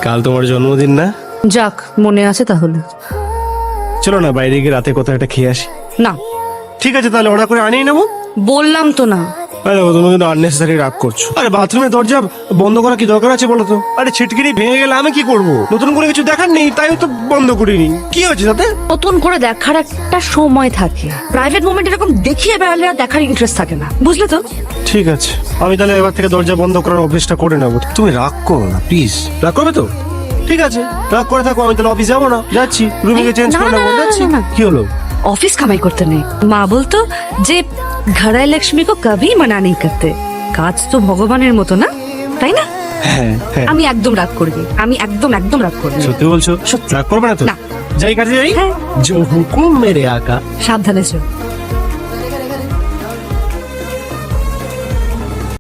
কাল তোমার জন্মদিন না? যাক, মনে আছে তাহলে। চলো না বাইরে গিয়ে রাতে কোথাও একটা খেয়ে আসি। না, ঠিক আছে তাহলে অর্ডার করে আনিয়ে নেবো। বললাম তো না। আরে দেখো, তুমি কিন্তু আননেসেসারি রাগ করছো। আরে বাথরুমের দরজা বন্ধ করা কি দরকার আছে বলো তো? আরে ছিটকিনি ভেঙে গেলে আমি কি করব? নতুন করে কিছু দেখার নেই, তাই তো বন্ধ করিনি। কি হয়েছে তাতে? নতুন করে দেখার একটা সময় থাকে, প্রাইভেট মোমেন্ট এরকম দেখিয়ে বেড়ালে আর দেখার ইন্টারেস্ট থাকে না, বুঝলে তো? ঠিক আছে, আমি তাহলে এবার থেকে দরজা বন্ধ করার অভ্যেসটা করে নেবো। তুমি রাগ করো না প্লিজ। রাগ করবে তো? ঠিক আছে, রাগ করে থাকো। আমি তাহলে অফিস যাবো না, যাচ্ছি। রুমে গিয়ে চেঞ্জ না, করে না, নেবো। না, যাচ্ছি। না, না। কি হলো? অফিস কামাই করতে নেই। মা বলতো যে ঘড়াই লক্ষ্মী কো কভি মানা নেই করতে। কাজ তো ভগবানের মতো না, তাই না? হ্যাঁ হ্যাঁ, আমি একদম রাগ করবি, আমি একদম একদম রাগ করবি। সত্যি বলছো? সত্যি। রাগ করবে না তো? না। যাই কাজে যাই। হ্যাঁ। जो हुकुम मेरे आका। সাবধানে ছিল।